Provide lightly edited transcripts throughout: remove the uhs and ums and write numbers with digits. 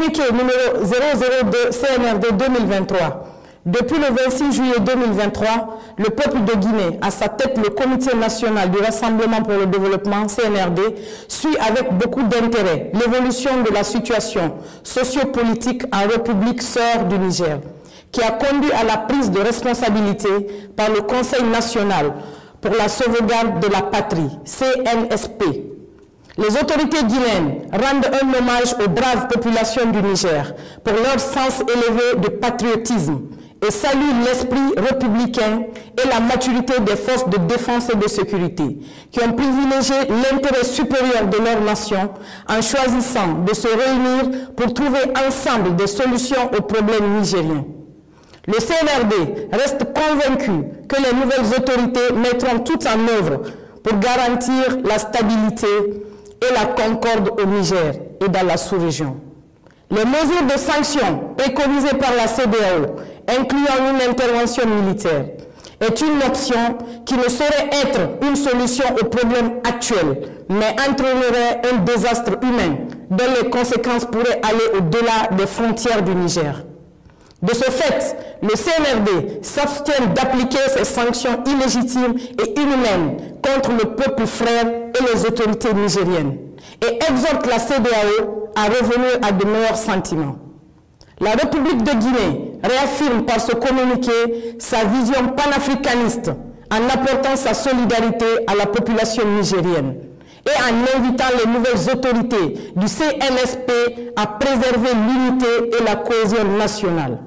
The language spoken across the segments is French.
Communiqué numéro 002 CNRD 2023. Depuis le 26 juillet 2023, le peuple de Guinée, à sa tête le Comité national du Rassemblement pour le développement, CNRD, suit avec beaucoup d'intérêt l'évolution de la situation sociopolitique en République sœur du Niger, qui a conduit à la prise de responsabilité par le Conseil national pour la sauvegarde de la patrie, CNSP. Les autorités guinéennes rendent un hommage aux braves populations du Niger pour leur sens élevé de patriotisme et saluent l'esprit républicain et la maturité des forces de défense et de sécurité qui ont privilégié l'intérêt supérieur de leur nation en choisissant de se réunir pour trouver ensemble des solutions aux problèmes nigériens. Le CNRD reste convaincu que les nouvelles autorités mettront tout en œuvre pour garantir la stabilité et la concorde au Niger et dans la sous-région. Les mesures de sanctions préconisées par la CEDEAO, incluant une intervention militaire, est une option qui ne saurait être une solution aux problèmes actuels, mais entraînerait un désastre humain dont les conséquences pourraient aller au-delà des frontières du Niger. De ce fait, le CNRD s'abstient d'appliquer ces sanctions illégitimes et inhumaines contre le peuple frère et les autorités nigériennes et exhorte la CEDEAO à revenir à de meilleurs sentiments. La République de Guinée réaffirme par ce communiqué sa vision panafricaniste en apportant sa solidarité à la population nigérienne et en invitant les nouvelles autorités du CNSP à préserver l'unité et la cohésion nationale.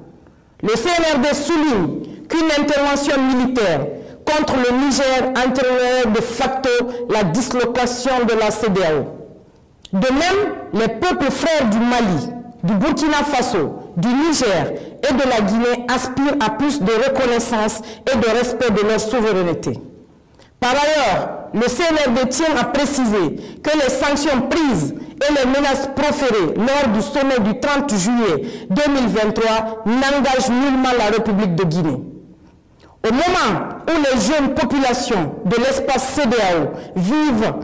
Le CNRD souligne qu'une intervention militaire contre le Niger entraînerait de facto la dislocation de la CEDEAO. De même, les peuples frères du Mali, du Burkina Faso, du Niger et de la Guinée aspirent à plus de reconnaissance et de respect de leur souveraineté. Par ailleurs, le CNRD tient à préciser que les sanctions prises et les menaces proférées lors du sommet du 30 juillet 2023 n'engagent nullement la République de Guinée. Au moment où les jeunes populations de l'espace CEDEAO vivent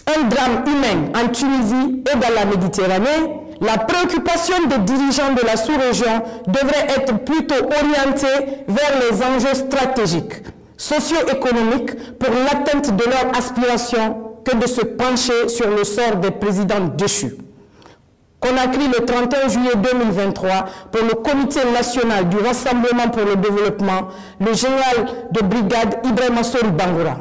un drame humain en Tunisie et dans la Méditerranée, la préoccupation des dirigeants de la sous-région devrait être plutôt orientée vers les enjeux stratégiques, socio-économiques pour l'atteinte de leurs aspirations que de se pencher sur le sort des présidents déchus. Conakry le 31 juillet 2023 pour le Comité national du Rassemblement pour le développement, le général de brigade Ibrahima Sori Bangoura.